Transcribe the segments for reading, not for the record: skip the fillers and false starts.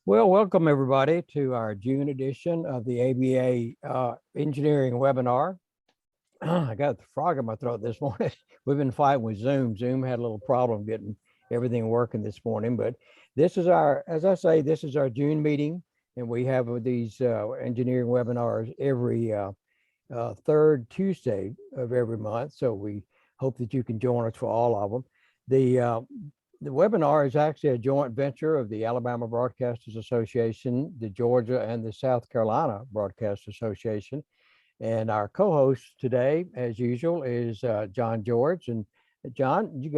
Well, welcome everybody to our June edition of the ABA engineering webinar. I got the frog in my throat this morning. We've been fighting with Zoom. Zoom had a little problem getting everything working this morning, but this is our, as I say, this is our June meeting, and we have these engineering webinars every third Tuesday of every month. So we hope that you can join us for all of them. The webinar is actually a joint venture of the Alabama Broadcasters Association, the Georgia and the South Carolina Broadcast Association. And our co-host today, as usual, is John George. And John, you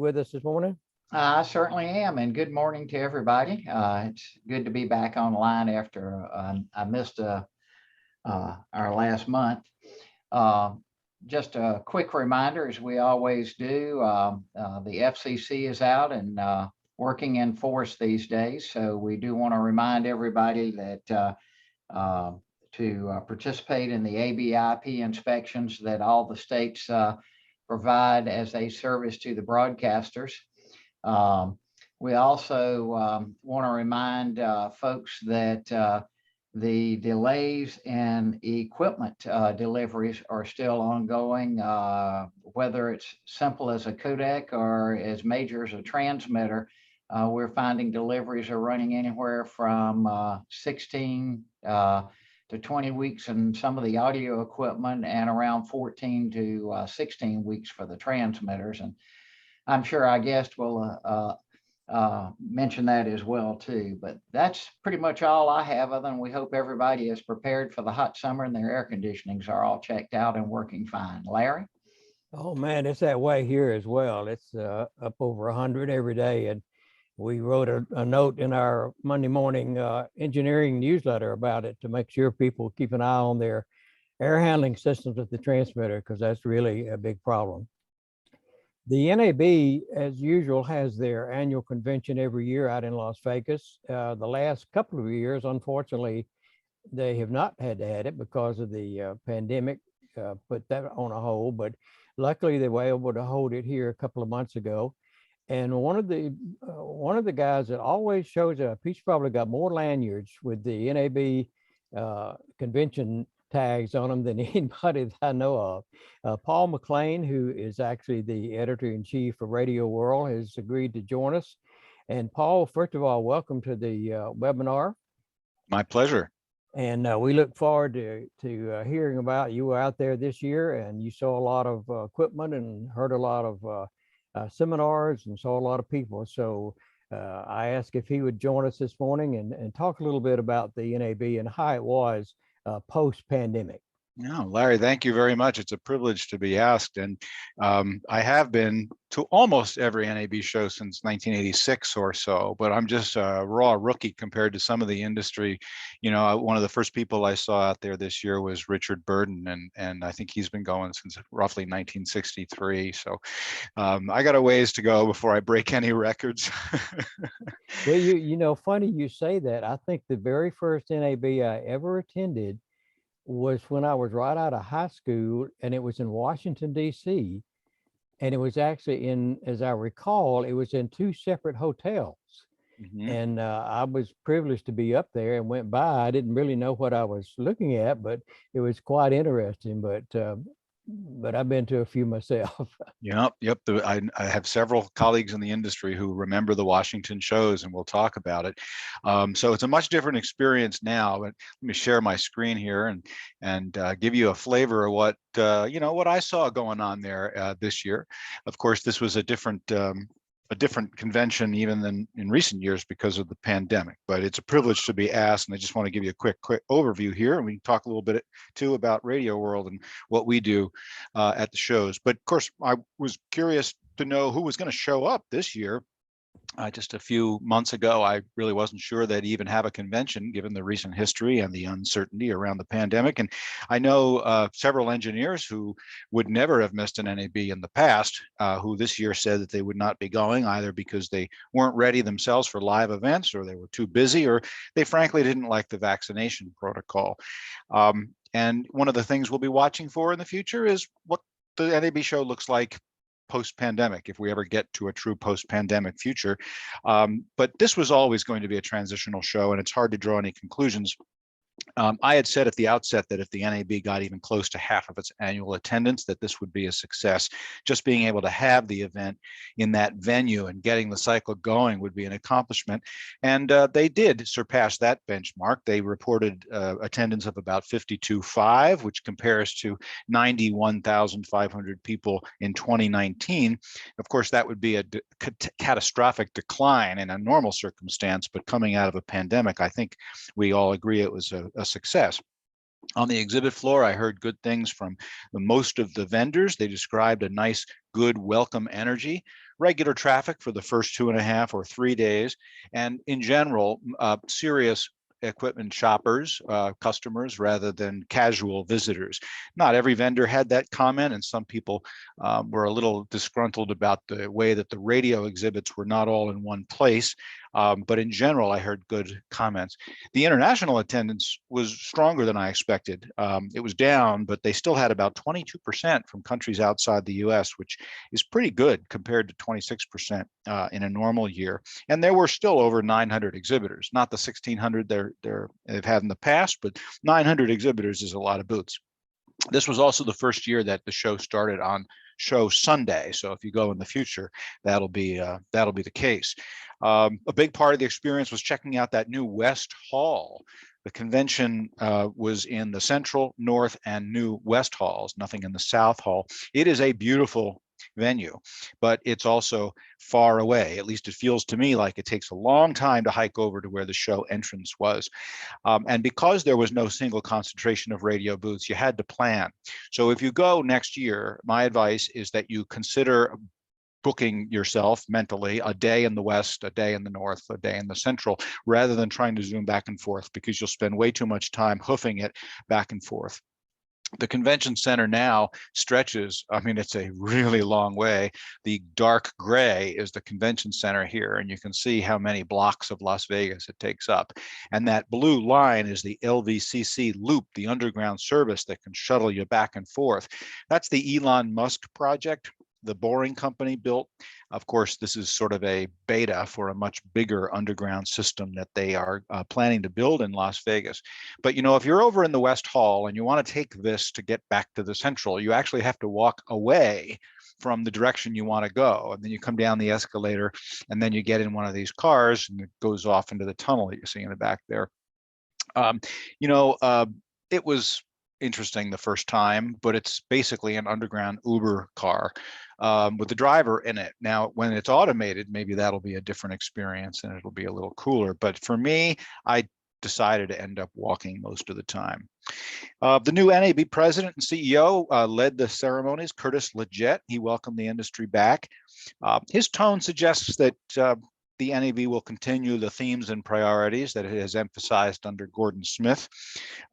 with us this morning? I certainly am, and good morning to everybody. It's good to be back online after I missed our last month. Just a quick reminder, as we always do, the FCC is out and working in force these days. So we do want to remind everybody that to participate in the ABIP inspections that all the states provide as a service to the broadcasters. We also want to remind folks that the delays in equipment deliveries are still ongoing, whether it's simple as a codec or as major as a transmitter. We're finding deliveries are running anywhere from 16 to 20 weeks in some of the audio equipment and around 14 to 16 weeks for the transmitters. And I'm sure our guest will mention that as well too. But that's pretty much all I have, other than we hope everybody is prepared for the hot summer and their air conditionings are all checked out and working fine. Larry? Oh man, it's that way here as well. It's up over 100 every day. And we wrote a note in our Monday morning engineering newsletter about it to make sure people keep an eye on their air handling systems with the transmitter, because that's really a big problem. The NAB, as usual, has their annual convention every year out in Las Vegas. The last couple of years, unfortunately, they have not had to have it because of the pandemic, put that on a hold, but luckily they were able to hold it here a couple of months ago. And one of the guys that always shows up, he's probably got more lanyards with the NAB convention tags on them than anybody that I know of. Paul McLane, who is actually the editor-in-chief of Radio World, has agreed to join us. And Paul, first of all, welcome to the webinar. My pleasure. And we look forward to hearing about you were out there this year and you saw a lot of equipment and heard a lot of seminars and saw a lot of people. So I asked if he would join us this morning and talk a little bit about the NAB and how it was post-pandemic. No, Larry, thank you very much. It's a privilege to be asked. And I have been to almost every NAB show since 1986 or so, but I'm just a raw rookie compared to some of the industry. You know, one of the first people I saw out there this year was Richard Burden, and I think he's been going since roughly 1963. So I got a ways to go before I break any records. Well, you know, funny you say that. I think the very first NAB I ever attended was when I was right out of high school, and it was in Washington, D.C. And it was actually in, as I recall, it was in two separate hotels. Mm-hmm. And I was privileged to be up there and went by. I didn't really know what I was looking at, but it was quite interesting. But I've been to a few myself. Yep. I have several colleagues in the industry who remember the Washington shows, and we'll talk about it. So it's a much different experience now. But let me share my screen here and give you a flavor of what what I saw going on there this year. Of course, this was a different convention even than in recent years because of the pandemic, but it's a privilege to be asked. And I just want to give you a quick overview here, and we can talk a little bit too about Radio World and what we do at the shows. But of course, I was curious to know who was going to show up this year. Just a few months ago, I really wasn't sure they'd even have a convention given the recent history and the uncertainty around the pandemic. And I know several engineers who would never have missed an NAB in the past, who this year said that they would not be going either because they weren't ready themselves for live events, or they were too busy, or they frankly didn't like the vaccination protocol. And one of the things we'll be watching for in the future is what the NAB show looks like post-pandemic, if we ever get to a true post-pandemic future. But this was always going to be a transitional show, and it's hard to draw any conclusions. I had said at the outset that if the NAB got even close to half of its annual attendance, that this would be a success. Just being able to have the event in that venue and getting the cycle going would be an accomplishment. And they did surpass that benchmark. They reported attendance of about 52.5, which compares to 91,500 people in 2019. Of course, that would be a catastrophic decline in a normal circumstance, but coming out of a pandemic, I think we all agree it was a success. On the exhibit floor, I heard good things from most of the vendors. They described a nice, good, welcome energy, regular traffic for the first 2.5 or 3 days, and in general, serious equipment shoppers, customers, rather than casual visitors. Not every vendor had that comment, and some people were a little disgruntled about the way that the radio exhibits were not all in one place. But in general, I heard good comments. The international attendance was stronger than I expected. It was down, but they still had about 22% from countries outside the US, which is pretty good compared to 26% in a normal year. And there were still over 900 exhibitors, not the 1,600 they've had in the past, but 900 exhibitors is a lot of booths. This was also the first year that the show started on Show Sunday. So if you go in the future, that'll be the case. A big part of the experience was checking out that new West Hall. The convention was in the Central, North, and New West Halls, nothing in the South Hall. It is a beautiful venue, but it's also far away. At least it feels to me like it takes a long time to hike over to where the show entrance was. And because there was no single concentration of radio booths, you had to plan. So if you go next year, my advice is that you consider booking yourself mentally a day in the West, a day in the North, a day in the Central, rather than trying to zoom back and forth, because you'll spend way too much time hoofing it back and forth. The convention center now stretches, I mean, it's a really long way. The dark gray is the convention center here, and you can see how many blocks of Las Vegas it takes up. And that blue line is the LVCC loop, the underground service that can shuttle you back and forth. That's the Elon Musk project the Boring Company built. Of course, this is sort of a beta for a much bigger underground system that they are planning to build in Las Vegas. But, you know, if you're over in the West Hall and you want to take this to get back to the Central, you actually have to walk away from the direction you want to go. And then you come down the escalator, and then you get in one of these cars, and it goes off into the tunnel that you see in the back there. It was interesting the first time, but it's basically an underground Uber car with the driver in it. Now, when it's automated, maybe that'll be a different experience and it'll be a little cooler. But for me, I decided to end up walking most of the time. The new NAB president and CEO led the ceremonies, Curtis Leggett. He welcomed the industry back. His tone suggests that the NAB will continue the themes and priorities that it has emphasized under Gordon Smith.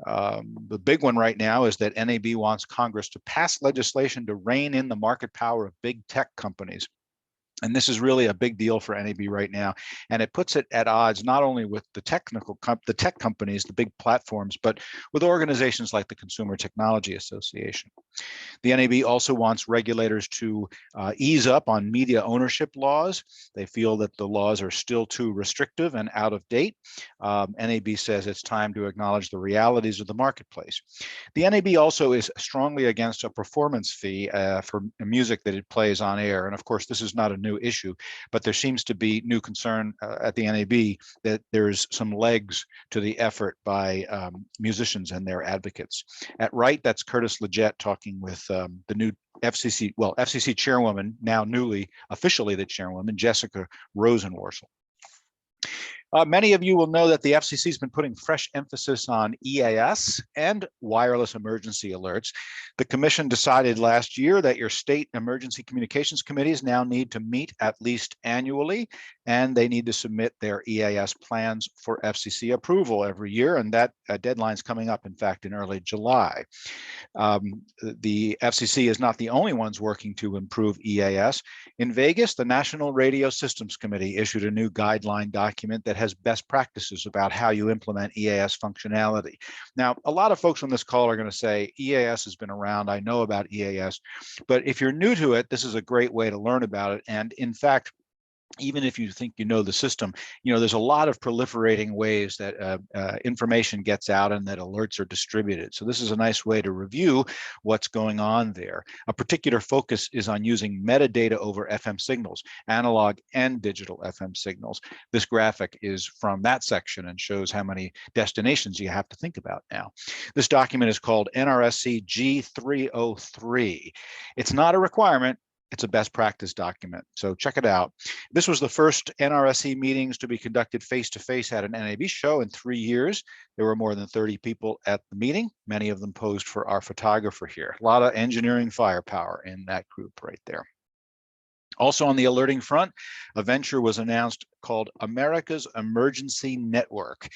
The big one right now is that NAB wants Congress to pass legislation to rein in the market power of big tech companies. And this is really a big deal for NAB right now. And it puts it at odds not only with the tech companies, the big platforms, but with organizations like the Consumer Technology Association. The NAB also wants regulators to ease up on media ownership laws. They feel that the laws are still too restrictive and out of date. NAB says it's time to acknowledge the realities of the marketplace. The NAB also is strongly against a performance fee for music that it plays on air. And of course, this is not a new issue, but there seems to be new concern at the NAB that there's some legs to the effort by musicians and their advocates. At right, that's Curtis Leggett talking with the new FCC chairwoman, now officially the chairwoman, Jessica Rosenworcel. Many of you will know that the FCC has been putting fresh emphasis on EAS and wireless emergency alerts. The commission decided last year that your state emergency communications committees now need to meet at least annually. and they need to submit their EAS plans for FCC approval every year, and that deadline is coming up, in fact, in early July. The FCC is not the only ones working to improve EAS. In Vegas, the National Radio Systems Committee issued a new guideline document that has best practices about how you implement EAS functionality. Now, a lot of folks on this call are going to say, EAS has been around, I know about EAS, but if you're new to it, this is a great way to learn about it. And in fact, even if you think you know the system, there's a lot of proliferating ways that information gets out and that alerts are distributed. So this is a nice way to review what's going on there. A particular focus is on using metadata over FM signals, analog and digital FM signals. This graphic is from that section and shows how many destinations you have to think about now. This document is called NRSC G303. It's not a requirement. It's a best practice document, so check it out. This was the first NRSC meetings to be conducted face-to-face at an NAB show in 3 years. There were more than 30 people at the meeting. Many of them posed for our photographer here. A lot of engineering firepower in that group right there. Also on the alerting front, a venture was announced called America's Emergency Network.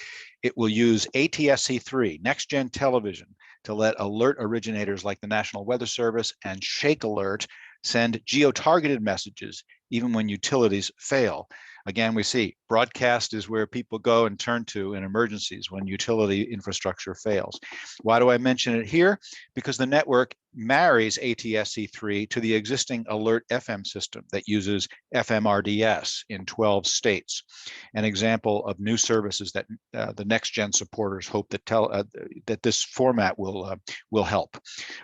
It will use ATSC3, Next Gen Television, to let alert originators like the National Weather Service and Shake Alert send geo-targeted messages even when utilities fail. Again, we see broadcast is where people go and turn to in emergencies when utility infrastructure fails. Why do I mention it here? Because the network marries ATSC3 to the existing Alert FM system that uses FMRDS in 12 states. An example of new services that the next gen supporters hope that this format will help.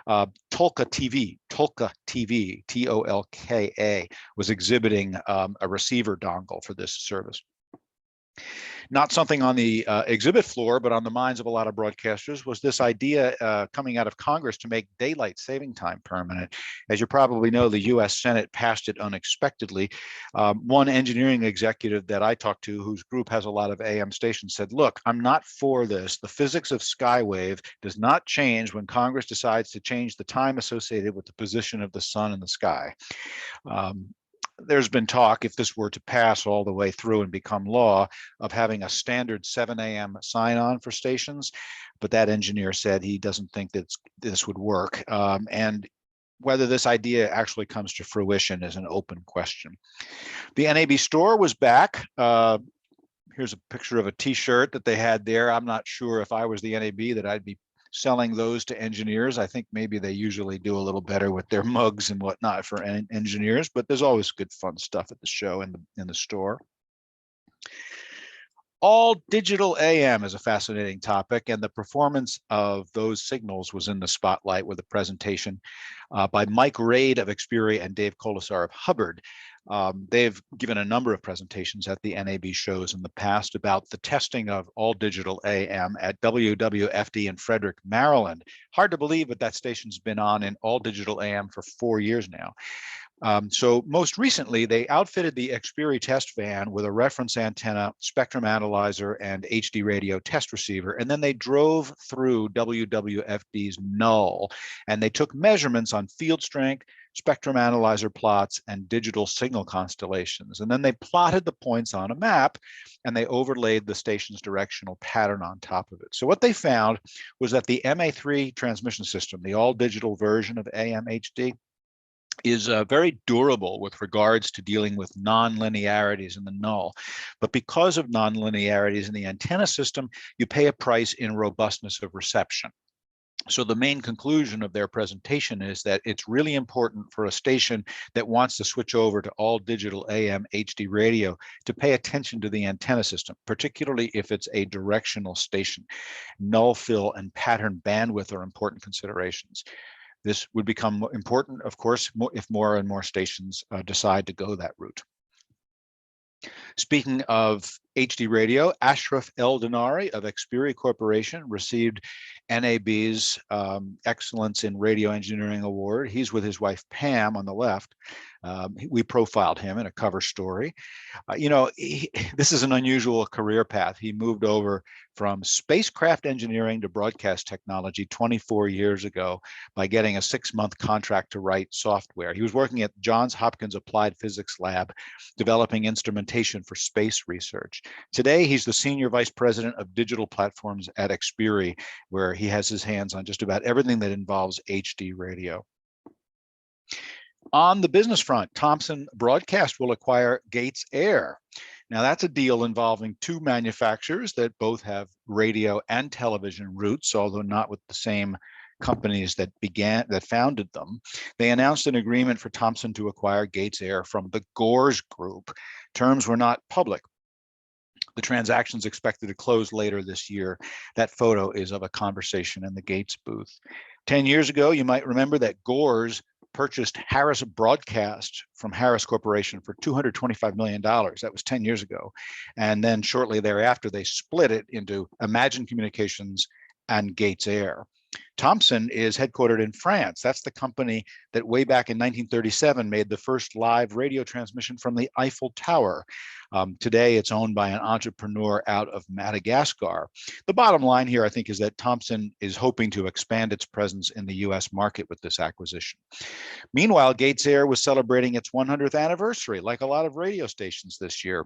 Tolka TV, Tolka, was exhibiting a receiver dongle for this service. Not something on the exhibit floor, but on the minds of a lot of broadcasters was this idea coming out of Congress to make daylight saving time permanent. As you probably know, the US Senate passed it unexpectedly. One engineering executive that I talked to, whose group has a lot of AM stations, said, look, I'm not for this. The physics of skywave does not change when Congress decides to change the time associated with the position of the sun in the sky. There's been talk, if this were to pass all the way through and become law, of having a standard 7 a.m. sign-on for stations, but that engineer said he doesn't think that this would work. And whether this idea actually comes to fruition is an open question. The NAB store was back. Here's a picture of a t-shirt that they had there. I'm not sure if I was the NAB that I'd be selling those to engineers. I think maybe they usually do a little better with their mugs and whatnot for engineers, but there's always good fun stuff at the show and in the store. All digital AM is a fascinating topic, and the performance of those signals was in the spotlight with a presentation by Mike Raid of Xperi and Dave Colasar of Hubbard. They've given a number of presentations at the NAB shows in the past about the testing of all digital AM at WWFD in Frederick, Maryland. Hard to believe, but that station's been on in all digital AM for 4 years now. So most recently, they outfitted the Xperi test van with a reference antenna, spectrum analyzer, and HD radio test receiver, and then they drove through WWFD's null, and they took measurements on field strength, spectrum analyzer plots, and digital signal constellations. And then they plotted the points on a map, and they overlaid the station's directional pattern on top of it. So what they found was that the MA3 transmission system, the all-digital version of AM HD, is very durable with regards to dealing with non-linearities in the null. But because of non-linearities in the antenna system, you pay a price in robustness of reception. So the main conclusion of their presentation is that it's really important for a station that wants to switch over to all digital AM HD radio to pay attention to the antenna system, particularly if it's a directional station. Null fill and pattern bandwidth are important considerations. This would become important, of course, if more and more stations decide to go that route. Speaking of HD Radio, Ashraf El Denari of Xperi Corporation received NAB's Excellence in Radio Engineering Award. He's with his wife, Pam, on the left. We profiled him in a cover story. This is an unusual career path. He moved over from spacecraft engineering to broadcast technology 24 years ago by getting a 6-month contract to write software. He was working at Johns Hopkins Applied Physics Lab, developing instrumentation for space research. Today, he's the Senior Vice President of Digital Platforms at Xperi, where he has his hands on just about everything that involves HD radio. On the business front, Thomson Broadcast will acquire Gates Air. Now that's a deal involving 2 manufacturers that both have radio and television roots, although not with the same companies that founded them. They announced an agreement for Thomson to acquire Gates Air from the Gores Group. Terms were not public. The transaction is expected to close later this year. That photo is of a conversation in the Gates booth. 10 years ago, you might remember that Gores purchased Harris Broadcast from Harris Corporation for $225 million. That was 10 years ago. And then shortly thereafter, they split it into Imagine Communications and Gates Air. Thomson is headquartered in France. That's the company that way back in 1937 made the first live radio transmission from the Eiffel Tower. Today, it's owned by an entrepreneur out of Madagascar. The bottom line here, I think, is that Thomson is hoping to expand its presence in the US market with this acquisition. Meanwhile, Gates Air was celebrating its 100th anniversary, like a lot of radio stations this year.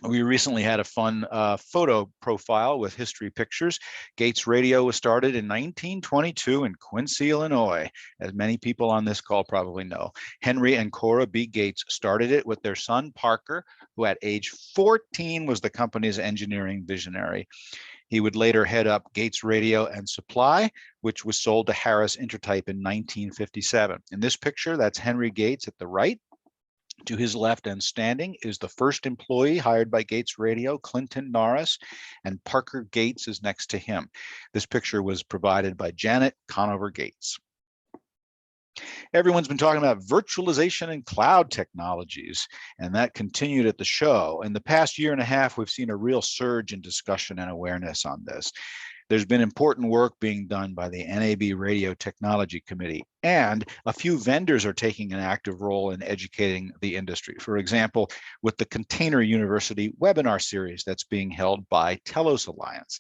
We recently had a fun photo profile with history pictures. Gates Radio was started in 1922 in Quincy, Illinois, as many people on this call probably know. Henry and Cora B. Gates started it with their son, Parker, who at age 14 was the company's engineering visionary. He would later head up Gates Radio and Supply, which was sold to Harris Intertype in 1957. In this picture, that's Henry Gates at the right. To his left and standing is the first employee hired by Gates Radio, Clinton Norris, and Parker Gates is next to him. This picture was provided by Janet Conover Gates. Everyone's been talking about virtualization and cloud technologies, and that continued at the show. In the past year and a half, we've seen a real surge in discussion and awareness on this. There's been important work being done by the NAB Radio Technology Committee, and a few vendors are taking an active role in educating the industry. For example, with the Container University webinar series that's being held by Telos Alliance.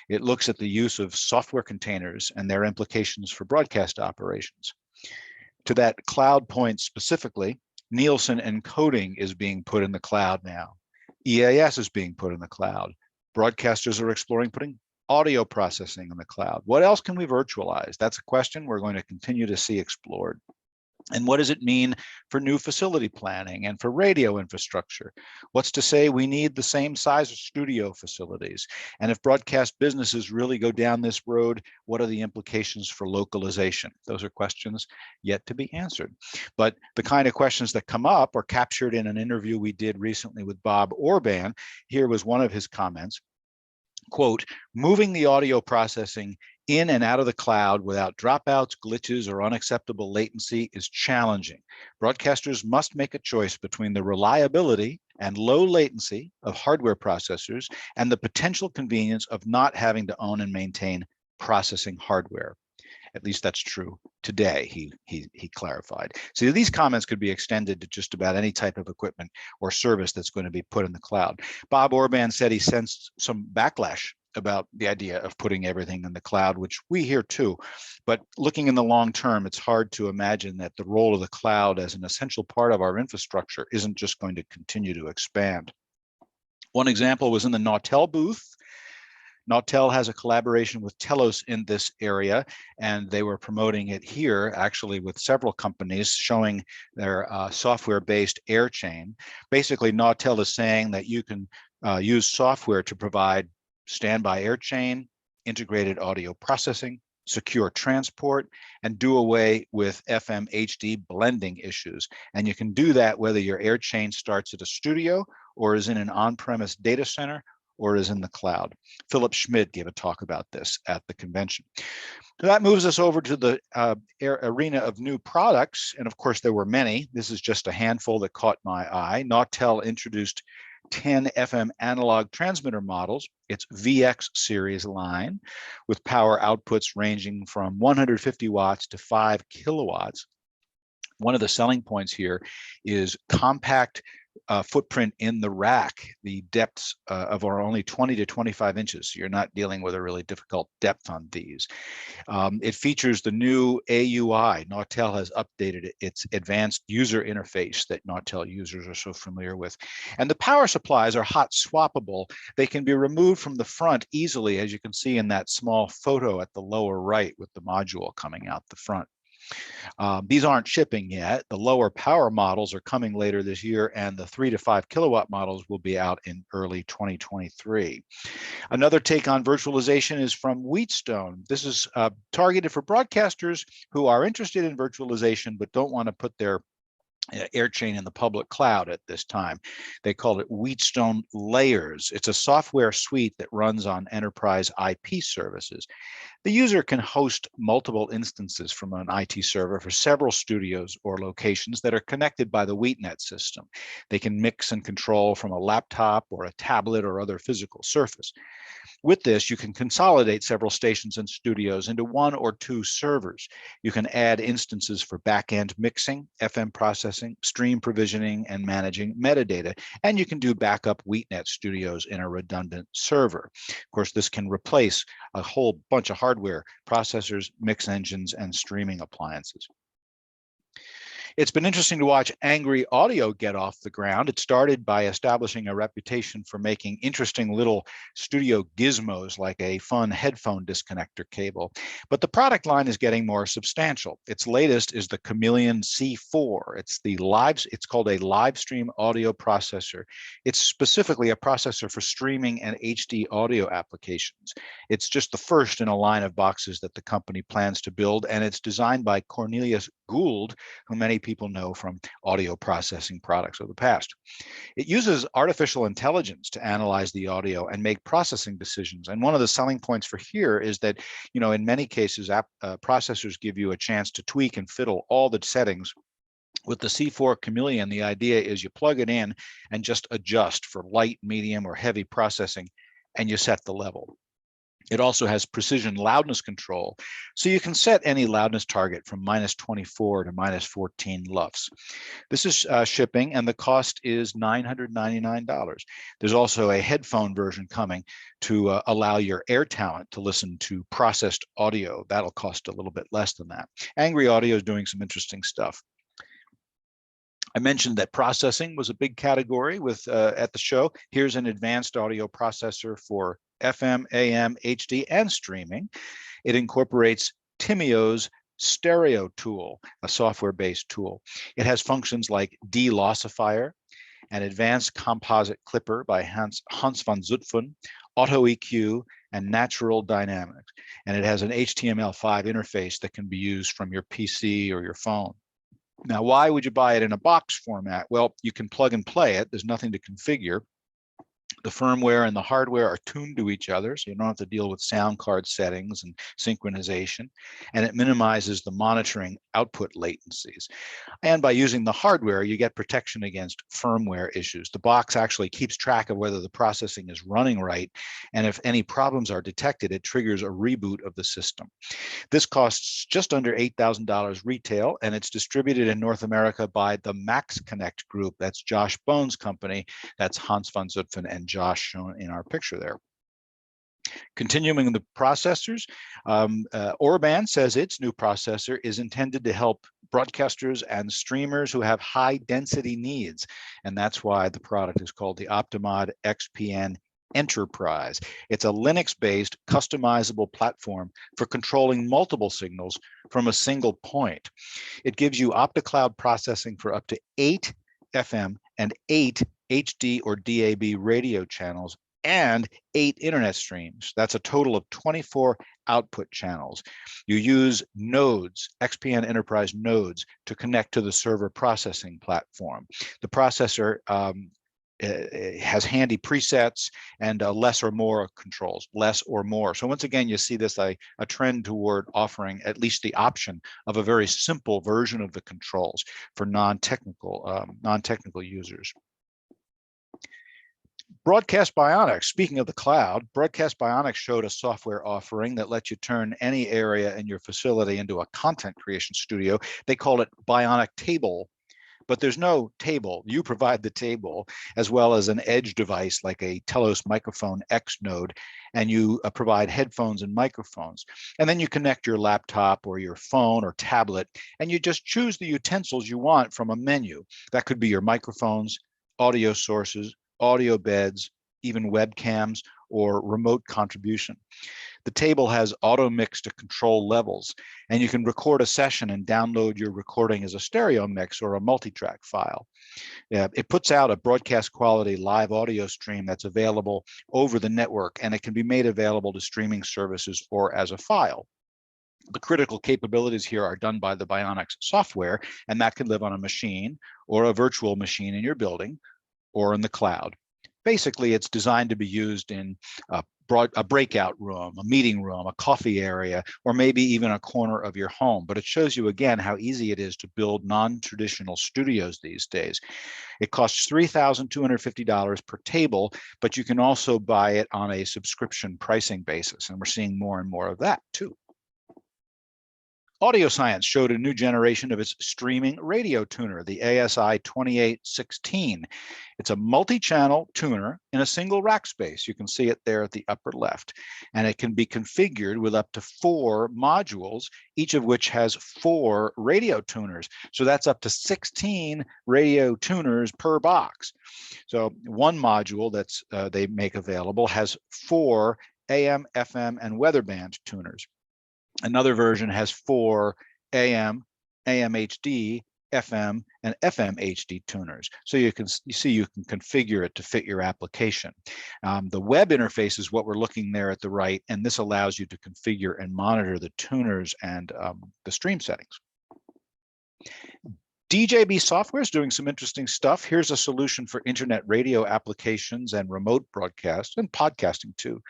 It looks at the use of software containers and their implications for broadcast operations. To that cloud point specifically, Nielsen encoding is being put in the cloud now. EAS is being put in the cloud. Broadcasters are exploring putting audio processing in the cloud. What else can we virtualize? That's a question we're going to continue to see explored. And what does it mean for new facility planning and for radio infrastructure? What's to say we need the same size of studio facilities? And if broadcast businesses really go down this road, what are the implications for localization? Those are questions yet to be answered. But the kind of questions that come up are captured in an interview we did recently with Bob Orban. Here was one of his comments. Quote, moving the audio processing in and out of the cloud without dropouts, glitches, or unacceptable latency is challenging. Broadcasters must make a choice between the reliability and low latency of hardware processors and the potential convenience of not having to own and maintain processing hardware. At least that's true today, he clarified. So these comments could be extended to just about any type of equipment or service that's going to be put in the cloud. Bob Orban said he sensed some backlash about the idea of putting everything in the cloud, which we hear too. But looking in the long term, it's hard to imagine that the role of the cloud as an essential part of our infrastructure isn't just going to continue to expand. One example was in the Nautel booth. Nautel has a collaboration with Telos in this area, and they were promoting it here actually with several companies showing their software-based air chain. Basically, Nautel is saying that you can use software to provide standby air chain, integrated audio processing, secure transport, and do away with FM HD blending issues. And you can do that whether your air chain starts at a studio or is in an on-premise data center or is in the cloud. Philip Schmid gave a talk about this at the convention. So that moves us over to the arena of new products. And of course, there were many. This is just a handful that caught my eye. Nautel introduced 10 FM analog transmitter models, its VX series line, with power outputs ranging from 150 watts to 5 kilowatts. One of the selling points here is compact footprint in the rack. The depths of are only 20 to 25 inches. So you're not dealing with a really difficult depth on these. It features the new AUI. Nautel has updated its advanced user interface that Nautel users are so familiar with. And the power supplies are hot swappable. They can be removed from the front easily, as you can see in that small photo at the lower right with the module coming out the front. These aren't shipping yet. The lower power models are coming later this year, and the 3 to 5 kilowatt models will be out in early 2023. Another take on virtualization is from Wheatstone. This is targeted for broadcasters who are interested in virtualization but don't want to put their AirChain in the public cloud at this time. They call it Wheatstone Layers. It's a software suite that runs on enterprise IP services. The user can host multiple instances from an IT server for several studios or locations that are connected by the WheatNet system. They can mix and control from a laptop or a tablet or other physical surface. With this, you can consolidate several stations and studios into 1 or 2 servers. You can add instances for back-end mixing, FM processing, stream provisioning, and managing metadata. And you can do backup WheatNet studios in a redundant server. Of course, this can replace a whole bunch of hardware, processors, mix engines, and streaming appliances. It's been interesting to watch Angry Audio get off the ground. It started by establishing a reputation for making interesting little studio gizmos like a fun headphone disconnector cable. But the product line is getting more substantial. Its latest is the Chameleon C4. It's called a live stream audio processor. It's specifically a processor for streaming and HD audio applications. It's just the first in a line of boxes that the company plans to build, and it's designed by Cornelius Gould, who many people know from audio processing products of the past. It uses artificial intelligence to analyze the audio and make processing decisions. And one of the selling points for here is that, in many cases, processors give you a chance to tweak and fiddle all the settings. With the C4 Chameleon, the idea is you plug it in and just adjust for light, medium, or heavy processing, and you set the level. It also has precision loudness control, so you can set any loudness target from -24 to -14 LUFS. This is shipping, and the cost is $999. There's also a headphone version coming to allow your AirTalent to listen to processed audio. That'll cost a little bit less than that. Angry Audio is doing some interesting stuff. I mentioned that processing was a big category at the show. Here's an advanced audio processor for FM, AM, HD, and streaming. It incorporates Timio's stereo tool, a software-based tool. It has functions like de-lossifier, an advanced composite clipper by Hans van Zutphen, auto EQ, and natural dynamics. And it has an HTML5 interface that can be used from your PC or your phone. Now, why would you buy it in a box format? Well, you can plug and play it. There's nothing to configure. The firmware and the hardware are tuned to each other, so you don't have to deal with sound card settings and synchronization, and it minimizes the monitoring output latencies. And by using the hardware, you get protection against firmware issues. The box actually keeps track of whether the processing is running right, and if any problems are detected, it triggers a reboot of the system. This costs just under $8,000 retail, and it's distributed in North America by the Max Connect Group. That's Josh Bone's company. That's Hans van Zutphen and Josh shown in our picture there. Continuing the processors, Orban says its new processor is intended to help broadcasters and streamers who have high density needs. And that's why the product is called the Optimod XPN Enterprise. It's a Linux-based customizable platform for controlling multiple signals from a single point. It gives you OptiCloud processing for up to 8 FM and 8 HD or DAB radio channels and 8 internet streams. That's a total of 24 output channels. You use nodes, XPN Enterprise nodes, to connect to the server processing platform. The processor has handy presets and less or more controls, less or more. So once again, you see this a trend toward offering at least the option of a very simple version of the controls for non-technical users. Broadcast Bionics, speaking of the cloud, Broadcast Bionics showed a software offering that lets you turn any area in your facility into a content creation studio. They call it Bionic Table, but there's no table. You provide the table as well as an edge device like a Telos Microphone X node, and you provide headphones and microphones. And then you connect your laptop or your phone or tablet, and you just choose the utensils you want from a menu. That could be your microphones, audio sources, audio beds, even webcams, or remote contribution. The table has auto mix to control levels, and you can record a session and download your recording as a stereo mix or a multi-track file. It puts out a broadcast quality live audio stream that's available over the network, and it can be made available to streaming services or as a file. The critical capabilities here are done by the Bionics software, and that can live on a machine or a virtual machine in your building or in the cloud. Basically, it's designed to be used in a breakout room, a meeting room, a coffee area, or maybe even a corner of your home. But it shows you again how easy it is to build non-traditional studios these days. It costs $3,250 per table, but you can also buy it on a subscription pricing basis. And we're seeing more and more of that too. Audio Science showed a new generation of its streaming radio tuner, the ASI 2816. It's a multi-channel tuner in a single rack space. You can see it there at the upper left. And it can be configured with up to 4 modules, each of which has 4 radio tuners. So that's up to 16 radio tuners per box. So one module that's they make available has 4 AM, FM, and weather band tuners. Another version has 4 AM, AM-HD, FM, and FM-HD tuners. So you can configure it to fit your application. The web interface is what we're looking there at the right, and this allows you to configure and monitor the tuners and the stream settings. DJB Software is doing some interesting stuff. Here's a solution for internet radio applications and remote broadcast and podcasting too.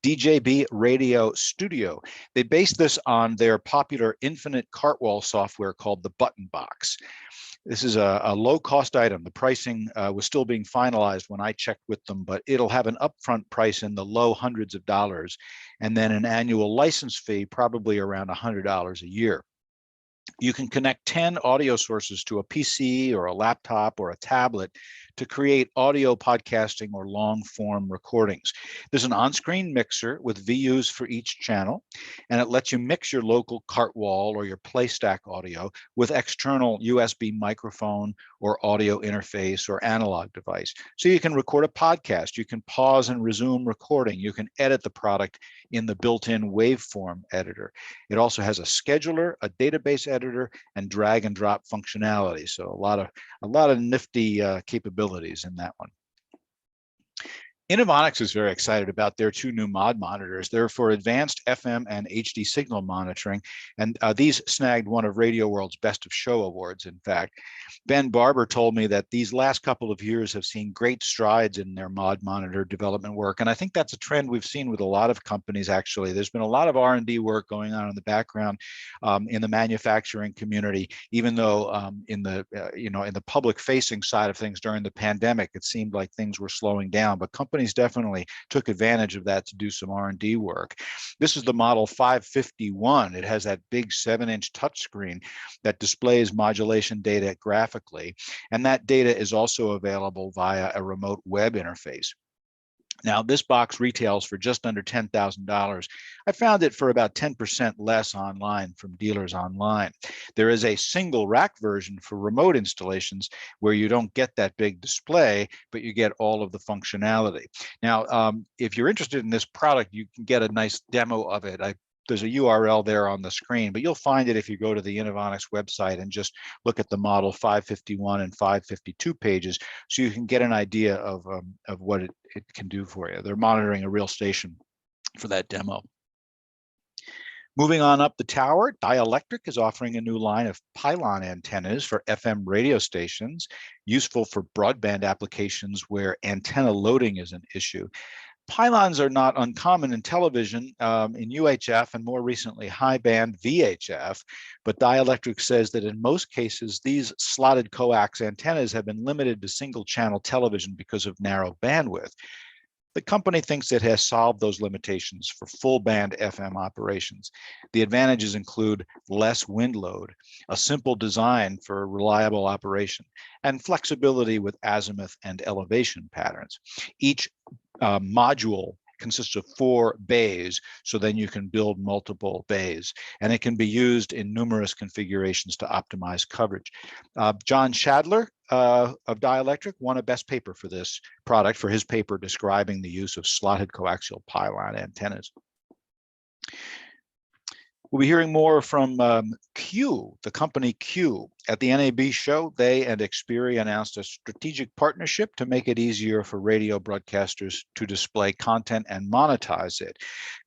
DJB Radio Studio. They based this on their popular infinite cartwall software called the Button Box. This is a low-cost item. The pricing was still being finalized when I checked with them, but it'll have an upfront price in the low hundreds of dollars, and then an annual license fee, probably around $100 a year. You can connect 10 audio sources to a PC or a laptop or a tablet to create audio podcasting or long form recordings. There's an on-screen mixer with VUs for each channel, and it lets you mix your local cartwall or your PlayStack audio with external USB microphone or audio interface or analog device. So you can record a podcast, you can pause and resume recording, you can edit the product in the built-in waveform editor. It also has a scheduler, a database editor, and drag and drop functionality. So a lot of nifty capabilities in that one. Inovonics is very excited about their 2 new mod monitors. They're for advanced FM and HD signal monitoring, and these snagged one of Radio World's Best of Show awards, in fact. Ben Barber told me that these last couple of years have seen great strides in their mod monitor development work, and I think that's a trend we've seen with a lot of companies, actually. There's been a lot of R&D work going on in the background in the manufacturing community, even though in the public-facing side of things during the pandemic, it seemed like things were slowing down, but companies definitely took advantage of that to do some R&D work. This is the model 551. It has that big 7-inch touchscreen that displays modulation data graphically, and that data is also available via a remote web interface. Now, this box retails for just under $10,000. I found it for about 10% less online from dealers online. There is a single rack version for remote installations where you don't get that big display, but you get all of the functionality. Now, if you're interested in this product, you can get a nice demo of it. There's a URL there on the screen, but you'll find it if you go to the Inovonics website and just look at the model 551 and 552 pages, so you can get an idea of what it can do for you. They're monitoring a real station for that demo. Moving on up the tower, Dielectric is offering a new line of pylon antennas for FM radio stations, useful for broadband applications where antenna loading is an issue. Pylons are not uncommon in television, in UHF and more recently high band VHF, but Dielectric says that in most cases, these slotted coax antennas have been limited to single channel television because of narrow bandwidth. The company thinks it has solved those limitations for full band FM operations. The advantages include less wind load, a simple design for reliable operation, and flexibility with azimuth and elevation patterns. Each module consists of 4 bays, so then you can build multiple bays, and it can be used in numerous configurations to optimize coverage. John Shadler of Dielectric won a best paper for this product for his paper describing the use of slotted coaxial pylon antennas. We'll be hearing more from Q, the company Q. At the NAB show, they and Xperi announced a strategic partnership to make it easier for radio broadcasters to display content and monetize it.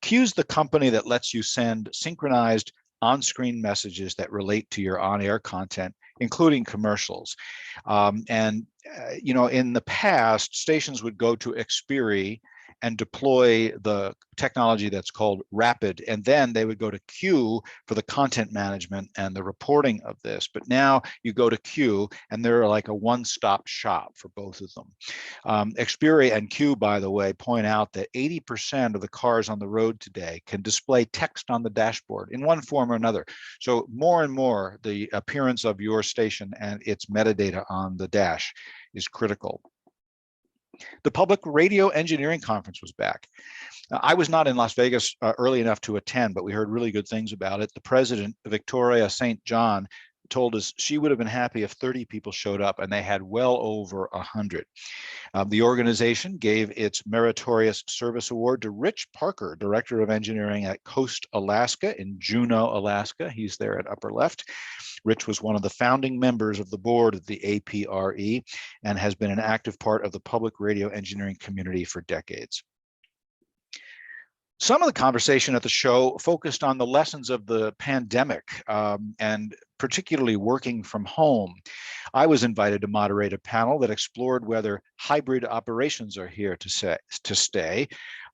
Q's the company that lets you send synchronized on-screen messages that relate to your on-air content, including commercials. You know, in the past, stations would go to Xperi and deploy the technology that's called Rapid, and then they would go to Q for the content management and the reporting of this. But now you go to Q, and they're like a one-stop shop for both of them. Xperi and Q, by the way, point out that 80% of the cars on the road today can display text on the dashboard in one form or another. So more and more, the appearance of your station and its metadata on the dash is critical. The Public Radio Engineering Conference was back. I was not in Las Vegas early enough to attend, but we heard really good things about it. The president, Victoria St. John, told us she would have been happy if 30 people showed up, and they had well over 100. The organization gave its Meritorious Service Award to Rich Parker, Director of Engineering at Coast Alaska in Juneau, Alaska. He's there at upper left. Rich was one of the founding members of the board of the APRE and has been an active part of the public radio engineering community for decades. Some of the conversation at the show focused on the lessons of the pandemic and particularly working from home. I was invited to moderate a panel that explored whether hybrid operations are here to stay.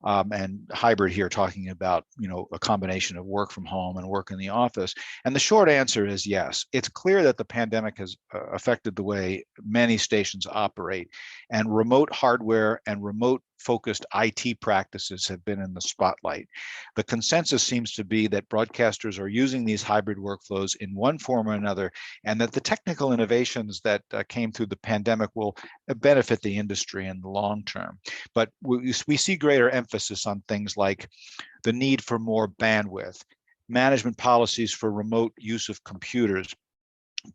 And hybrid here talking about, you know, a combination of work from home and work in the office. And the short answer is yes. It's clear that the pandemic has affected the way many stations operate, and remote hardware and remote focused IT practices have been in the spotlight. The consensus seems to be that broadcasters are using these hybrid workflows in one form or another, and that the technical innovations that came through the pandemic will benefit the industry in the long term. But we see greater emphasis on things like the need for more bandwidth, management policies for remote use of computers,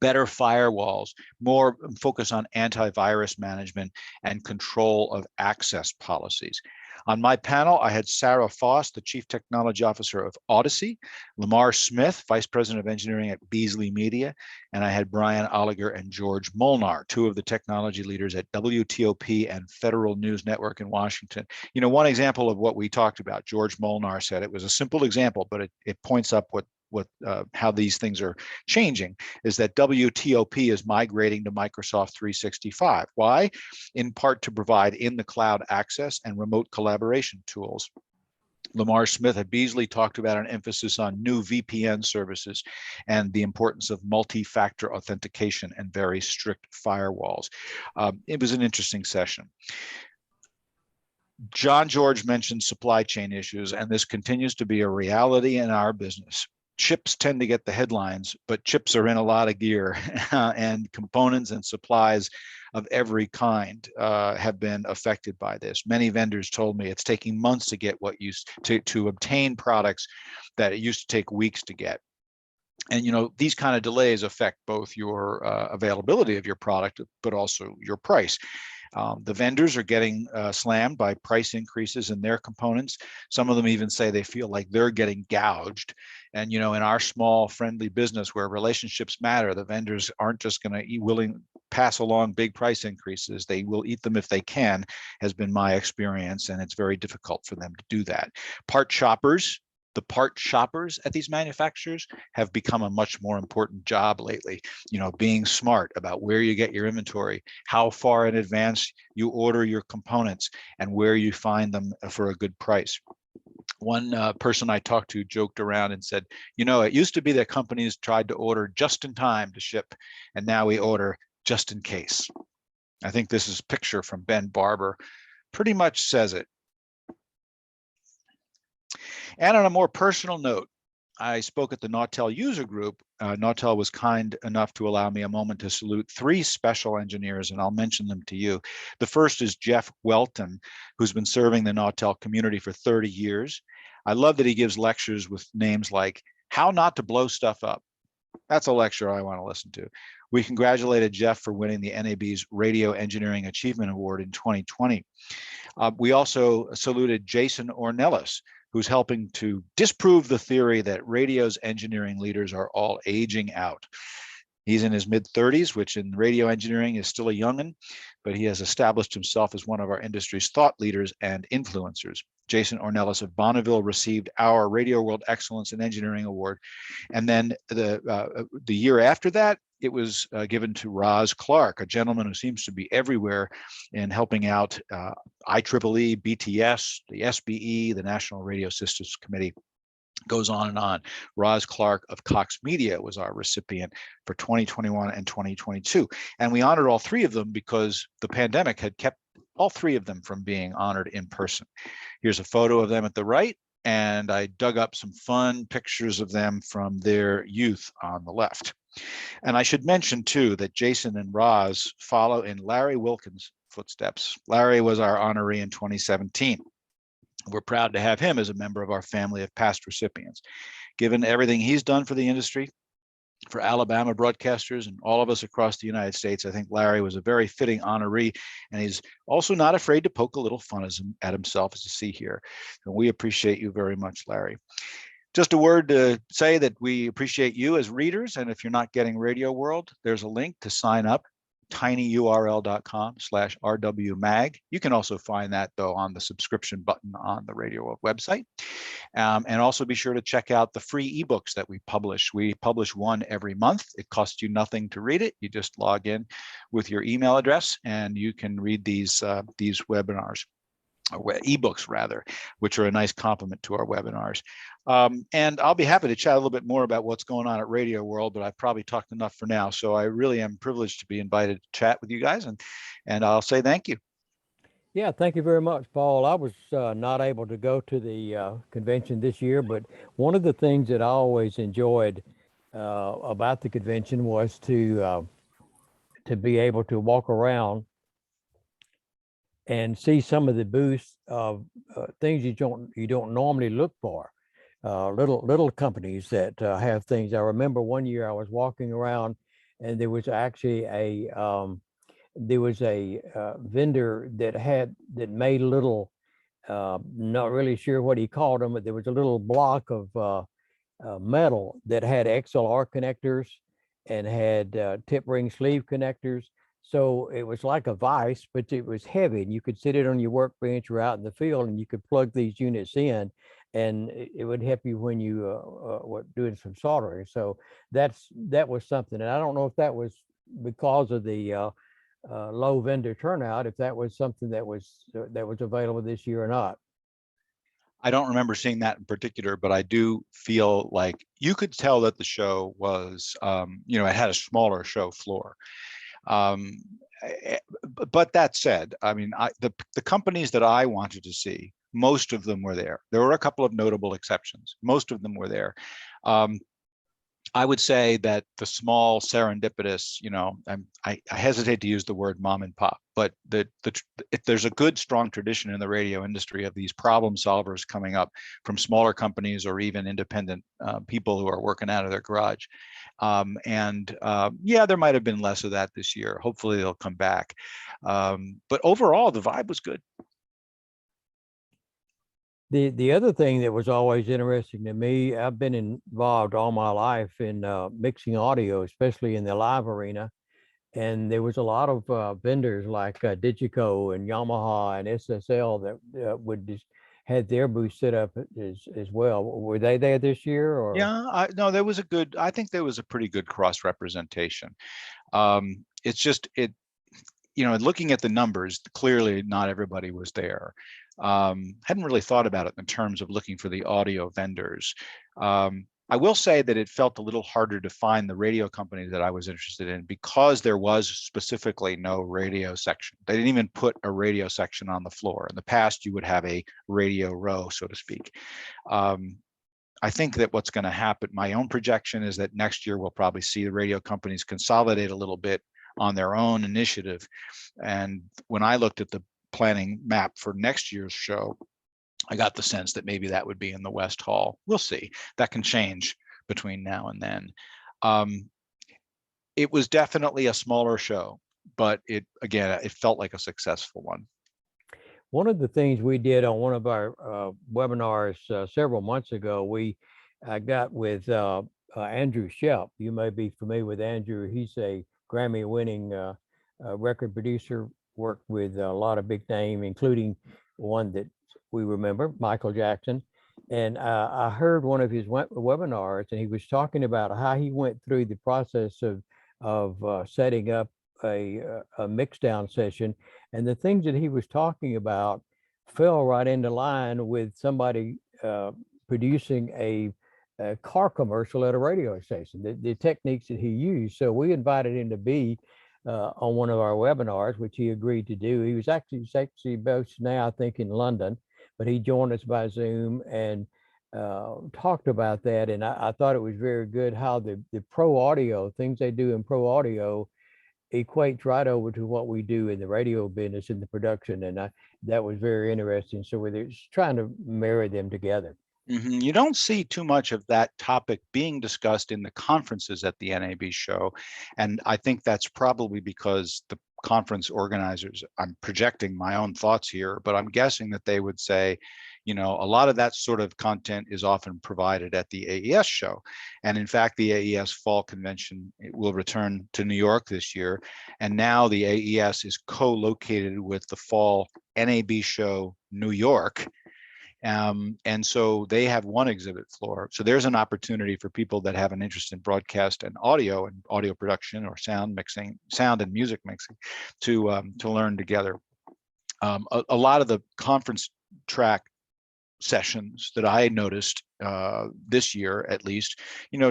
better firewalls, more focus on antivirus management, and control of access policies. On my panel, I had Sarah Foss, the Chief Technology Officer of Odyssey, Lamar Smith, Vice President of Engineering at Beasley Media, and I had Brian Oliger and George Molnar, 2 of the technology leaders at WTOP and Federal News Network in Washington. You know, one example of what we talked about, George Molnar said, it was a simple example, but it points up how these things are changing, is that WTOP is migrating to Microsoft 365. Why? In part to provide in the cloud access and remote collaboration tools. Lamar Smith at Beasley talked about an emphasis on new VPN services and the importance of multi-factor authentication and very strict firewalls. It was an interesting session. John George mentioned supply chain issues, and this continues to be a reality in our business. Chips tend to get the headlines, but chips are in a lot of gear, and components and supplies of every kind have been affected by this. Many vendors told me it's taking months to get to obtain products that it used to take weeks to get. And you know, these kind of delays affect both your availability of your product, but also your price. The vendors are getting slammed by price increases in their components. Some of them even say they feel like they're getting gouged. And you know, in our small, friendly business where relationships matter, the vendors aren't just going to pass along big price increases. They will eat them if they can, has been my experience, and it's very difficult for them to do that. Part shoppers the part shoppers at these manufacturers have become a much more important job lately. You know, being smart about where you get your inventory, how far in advance you order your components, and where you find them for a good price. One person I talked to joked around and said, you know, it used to be that companies tried to order just in time to ship, and now we order just in case. I think this is a picture from Ben Barber, pretty much says it. And on a more personal note, I spoke at the Nautel user group. Nautel was kind enough to allow me a moment to salute 3 special engineers, and I'll mention them to you. The first is Jeff Welton, who's been serving the Nautel community for 30 years. I love that he gives lectures with names like How Not to Blow Stuff Up. That's a lecture I want to listen to. We congratulated Jeff for winning the NAB's Radio Engineering Achievement Award in 2020. We also saluted Jason Ornelas, who's helping to disprove the theory that radio's engineering leaders are all aging out. He's in his mid-30s, which in radio engineering is still a young'un, but he has established himself as one of our industry's thought leaders and influencers. Jason Ornelas of Bonneville received our Radio World Excellence in Engineering Award. And then the year after that, it was given to Roz Clark, a gentleman who seems to be everywhere in helping out IEEE, BTS, the SBE, the National Radio Systems Committee. Goes on and on. Roz Clark of Cox Media was our recipient for 2021 and 2022. And we honored all 3 of them because the pandemic had kept all 3 of them from being honored in person. Here's a photo of them at the right, and I dug up some fun pictures of them from their youth on the left. And I should mention too that Jason and Roz follow in Larry Wilkins' footsteps. Larry was our honoree in 2017. We're proud to have him as a member of our family of past recipients. Given everything he's done for the industry, for Alabama broadcasters and all of us across the United States, I think Larry was a very fitting honoree, and he's also not afraid to poke a little fun at himself, as you see here. And we appreciate you very much, Larry. Just a word to say that we appreciate you as readers, and if you're not getting Radio World, there's a link to sign up, tinyurl.com/rwmag. You can also find that though on the subscription button on the Radio World website. And also be sure to check out the free ebooks that we publish. We publish one every month. It costs you nothing to read it. You just log in with your email address and you can read these webinars. Ebooks rather, which are a nice complement to our webinars. And I'll be happy to chat a little bit more about what's going on at Radio World, but I've probably talked enough for now. So I really am privileged to be invited to chat with you guys, and I'll say thank you. Yeah, thank you very much, Paul. I was not able to go to the convention this year, but one of the things that I always enjoyed about the convention was to be able to walk around and see some of the booths of things you don't normally look for. Little companies that have things. I remember one year I was walking around, and there was actually a vendor that made little. Not really sure what he called them, but there was a little block of metal that had XLR connectors and had tip ring sleeve connectors. So it was like a vise, but it was heavy, and you could sit it on your workbench or out in the field, and you could plug these units in, and it would help you when you were doing some soldering. So that was something, and I don't know if that was because of the low vendor turnout, if that was something that was available this year or not. I don't remember seeing that in particular, but I do feel like you could tell that the show was, it had a smaller show floor. But that said, I mean, the companies that I wanted to see, most of them were there. There were a couple of notable exceptions. Most of them were there. I would say that the small serendipitous, I hesitate to use the word mom and pop, but there's a good, strong tradition in the radio industry of these problem solvers coming up from smaller companies or even independent people who are working out of their garage. Yeah, there might have been less of that this year. Hopefully they'll come back. But overall, the vibe was good. The other thing that was always interesting to me, I've been involved all my life in mixing audio, especially in the live arena. And there was a lot of vendors like Digico and Yamaha and SSL that would just had their booth set up as well. Were they there this year or? Yeah, no, I think there was a pretty good cross representation. It's just, looking at the numbers, clearly not everybody was there. Hadn't really thought about it in terms of looking for the audio vendors. I will say that it felt a little harder to find the radio company that I was interested in because there was specifically no radio section. They didn't even put a radio section on the floor. In the past, you would have a radio row, so to speak. I think that what's going to happen, my own projection is that next year we'll probably see the radio companies consolidate a little bit on their own initiative. And when I looked at the planning map for next year's show, I got the sense that maybe that would be in the West Hall. We'll see. That can change between now and then. It was definitely a smaller show, but it felt like a successful one. One of the things we did on one of our webinars several months ago, we got with Andrew Shelp. You may be familiar with Andrew. He's a Grammy-winning record producer, worked with a lot of big name, including one that we remember, Michael Jackson. And I heard one of his webinars, and he was talking about how he went through the process of setting up a mix down session, and the things that he was talking about fell right into line with somebody producing a car commercial at a radio station, the techniques that he used. So we invited him to be on one of our webinars, which he agreed to do. He was actually based now, I think, in London, but he joined us by Zoom and talked about that. And I thought it was very good how the pro audio, things they do in pro audio, equates right over to what we do in the radio business in the production. And that was very interesting. So we're trying to marry them together. Mm-hmm. You don't see too much of that topic being discussed in the conferences at the NAB show. And I think that's probably because the conference organizers, I'm projecting my own thoughts here, but I'm guessing that they would say, a lot of that sort of content is often provided at the AES show. And in fact, the AES Fall Convention will return to New York this year. And now the AES is co-located with the Fall NAB show, New York. And so they have one exhibit floor. So there's an opportunity for people that have an interest in broadcast and audio production or sound and music mixing to learn together. A lot of the conference track sessions that I noticed this year, at least,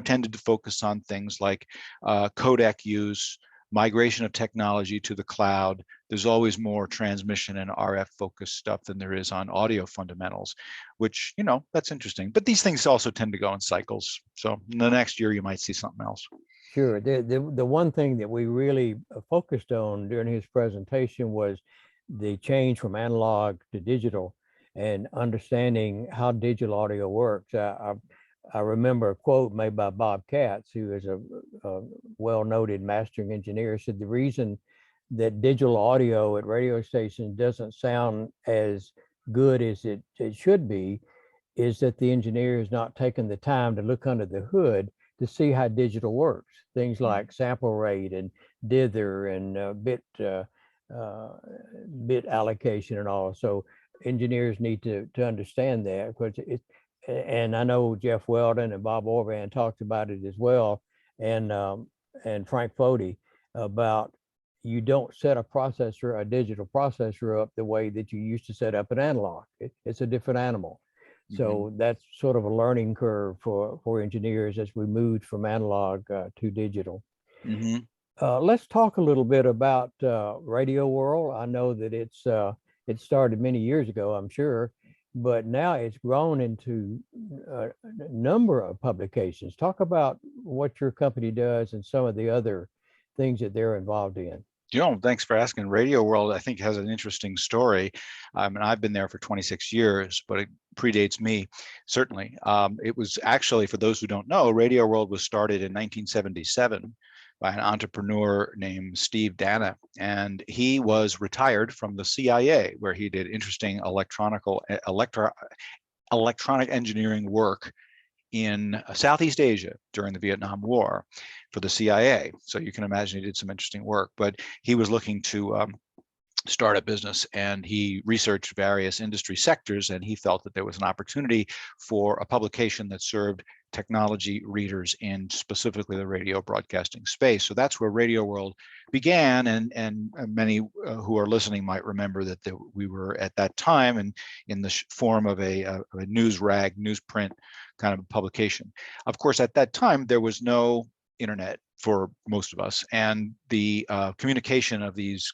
tended to focus on things like codec use, migration of technology to the cloud. There's always more transmission and RF focused stuff than there is on audio fundamentals, which, that's interesting. But these things also tend to go in cycles. So the next year you might see something else. Sure. The one thing that we really focused on during his presentation was the change from analog to digital and understanding how digital audio works. I remember a quote made by Bob Katz, who is a well-noted mastering engineer, said the reason that digital audio at radio stations doesn't sound as good as it should be is that the engineer has not taken the time to look under the hood to see how digital works. Things like sample rate and dither and bit allocation and all. So engineers need to understand that, because and I know Jeff Weldon and Bob Orban talked about it as well, and Frank Fody, about you don't set a digital processor up the way that you used to set up an analog. It's a different animal. So that's sort of a learning curve for engineers as we moved from analog to digital. Let's talk a little bit about Radio World. I know that it started many years ago, I'm sure, but now it's grown into a number of publications. Talk about what your company does and some of the other things that they're involved in. Thanks for asking. Radio World, I think, has an interesting story. And I've been there for 26 years, but it predates me, certainly. It was actually, for those who don't know, Radio World was started in 1977 by an entrepreneur named Steve Dana. And he was retired from the CIA, where he did interesting electronic engineering work in Southeast Asia during the Vietnam War for the CIA. So you can imagine he did some interesting work, but he was looking to startup business, and he researched various industry sectors, and he felt that there was an opportunity for a publication that served technology readers in specifically the radio broadcasting space. So that's where Radio World began, and many who are listening might remember that we were at that time and in the form of a news rag, newsprint kind of publication. Of course, at that time there was no internet for most of us, and the communication of these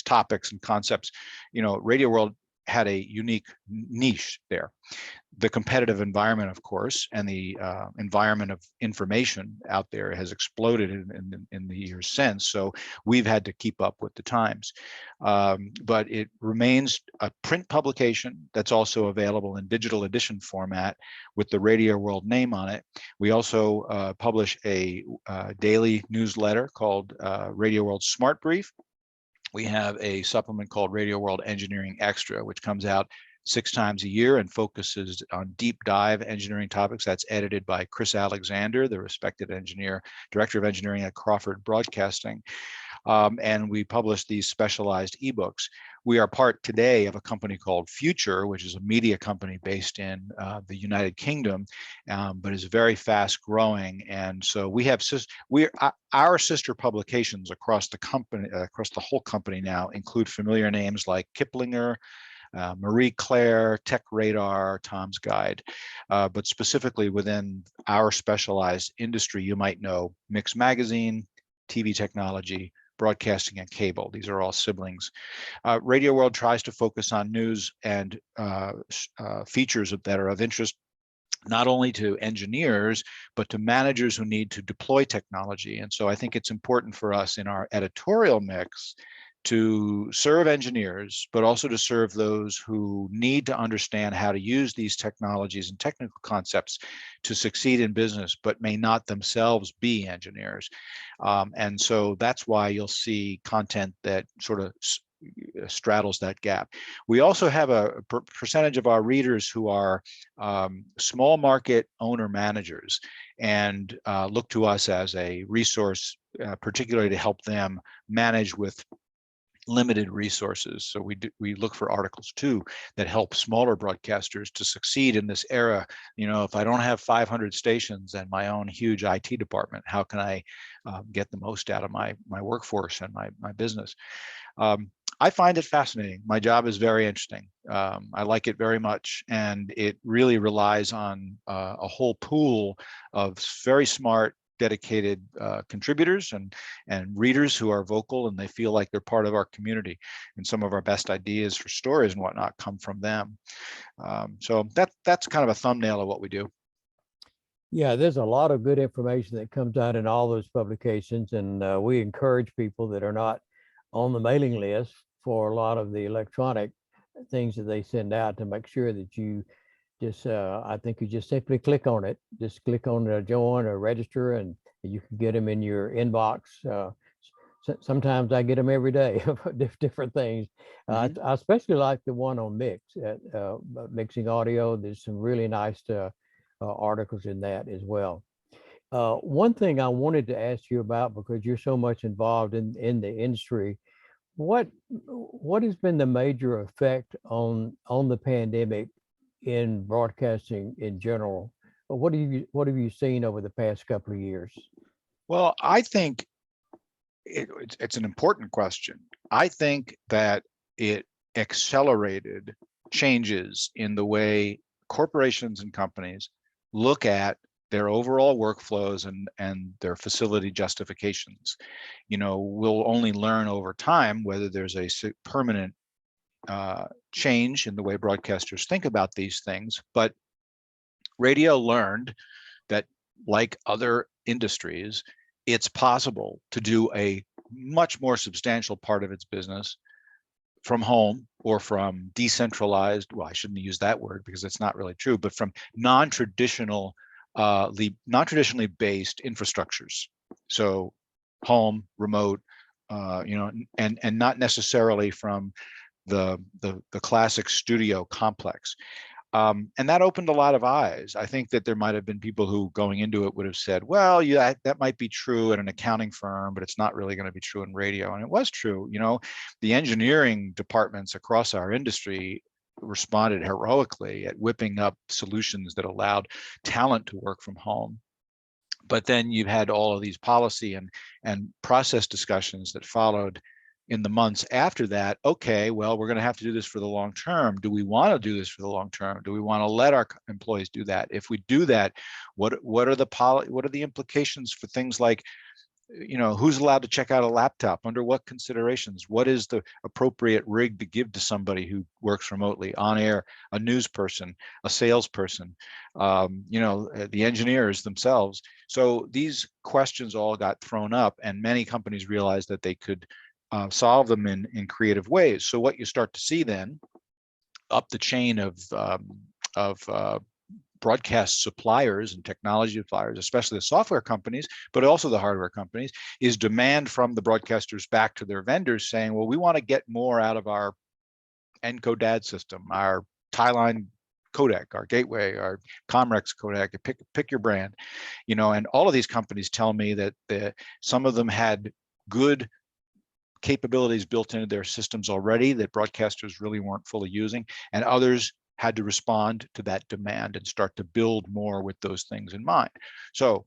topics and concepts, Radio World had a unique niche there. The competitive environment, of course, and the environment of information out there has exploded in the years since. So we've had to keep up with the times. But it remains a print publication that's also available in digital edition format with the Radio World name on it. We also publish a daily newsletter called Radio World Smart Brief. We have a supplement called Radio World Engineering Extra, which comes out 6 times a year and focuses on deep dive engineering topics. That's edited by Chris Alexander, the respected director of engineering at Crawford Broadcasting. And we publish these specialized ebooks. We are part today of a company called Future, which is a media company based in the United Kingdom, but is very fast growing. And so we have our sister publications across the company, across the whole company now, include familiar names like Kiplinger, Marie Claire, Tech Radar, Tom's Guide, but specifically within our specialized industry, you might know Mix Magazine, TV Technology, Broadcasting, and Cable. These are all siblings. Radio World tries to focus on news and features that are of interest not only to engineers, but to managers who need to deploy technology. And so I think it's important for us in our editorial mix to serve engineers, but also to serve those who need to understand how to use these technologies and technical concepts to succeed in business, but may not themselves be engineers. And so that's why you'll see content that sort of straddles that gap. We also have a percentage of our readers who are small market owner managers and look to us as a resource, particularly to help them manage with limited resources. So we look for articles too that help smaller broadcasters to succeed in this era. If I don't have 500 stations and my own huge IT department, how can I get the most out of my workforce and my business? I find it fascinating. My job is very interesting. I like it very much, and it really relies on a whole pool of very smart, dedicated contributors and readers who are vocal, and they feel like they're part of our community. And some of our best ideas for stories and whatnot come from them. So that's kind of a thumbnail of what we do. Yeah, there's a lot of good information that comes out in all those publications, and we encourage people that are not on the mailing list for a lot of the electronic things that they send out to make sure that you just, I think you just simply click on it. Just click on join or register, and you can get them in your inbox. Sometimes I get them every day, different things. I especially like the one on mixing audio. There's some really nice articles in that as well. One thing I wanted to ask you about, because you're so much involved in the industry, what has been the major effect on the pandemic in broadcasting in general? What have you seen over the past couple of years? Well, I think it's an important question. I think that it accelerated changes in the way corporations and companies look at their overall workflows and their facility justifications. We'll only learn over time whether there's a permanent change in the way broadcasters think about these things. But radio learned that, like other industries, it's possible to do a much more substantial part of its business from home or from decentralized, well, I shouldn't use that word because it's not really true, but from non-traditionally based infrastructures. So home, remote, and not necessarily from the classic studio complex. And that opened a lot of eyes. I think that there might have been people who going into it would have said, well, yeah, that might be true at an accounting firm, but it's not really going to be true in radio. And it was true. You know, the engineering departments across our industry responded heroically at whipping up solutions that allowed talent to work from home. But then you've had all of these policy and process discussions that followed in the months after that. Okay, well, we're going to have to do this for the long term. Do we want to do this for the long term? Do we want to let our employees do that? If we do that, what are the implications for things like, you know, who's allowed to check out a laptop, under what considerations, what is the appropriate rig to give to somebody who works remotely, on air, a news person, a salesperson, you know, the engineers themselves. So these questions all got thrown up, and many companies realized that they could solve them in creative ways. So what you start to see then up the chain of broadcast suppliers and technology suppliers, especially the software companies, but also the hardware companies, is demand from the broadcasters back to their vendors saying, well, we want to get more out of our encodad system, our Tie-Line codec, our gateway, our Comrex codec, pick your brand, you know. And all of these companies tell me that some of them had good capabilities built into their systems already that broadcasters really weren't fully using, and others had to respond to that demand and start to build more with those things in mind. So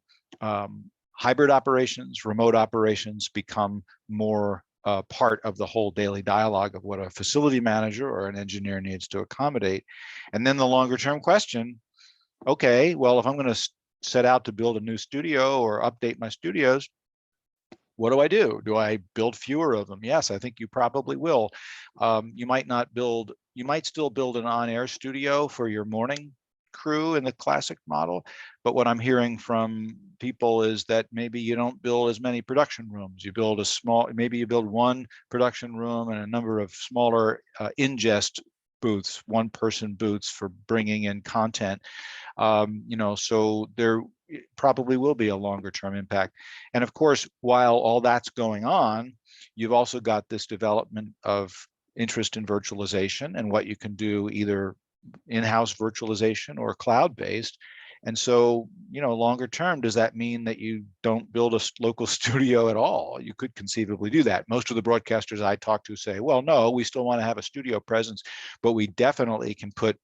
hybrid operations, remote operations become more part of the whole daily dialogue of what a facility manager or an engineer needs to accommodate. And then the longer term question, okay, well, if I'm going to set out to build a new studio or update my studios, what do I do? Do I build fewer of them? Yes, I think you probably will. You might still build an on-air studio for your morning crew in the classic model. But what I'm hearing from people is that maybe you don't build as many production rooms. You build maybe you build one production room and a number of smaller ingest booths, one-person booths for bringing in content. You know, so there probably will be a longer term impact. And of course, while all that's going on, you've also got this development of interest in virtualization and what you can do either in-house virtualization or cloud-based. And so, you know, longer term, does that mean that you don't build a local studio at all? You could conceivably do that. Most of the broadcasters I talk to say, well, no, we still want to have a studio presence, but we definitely can put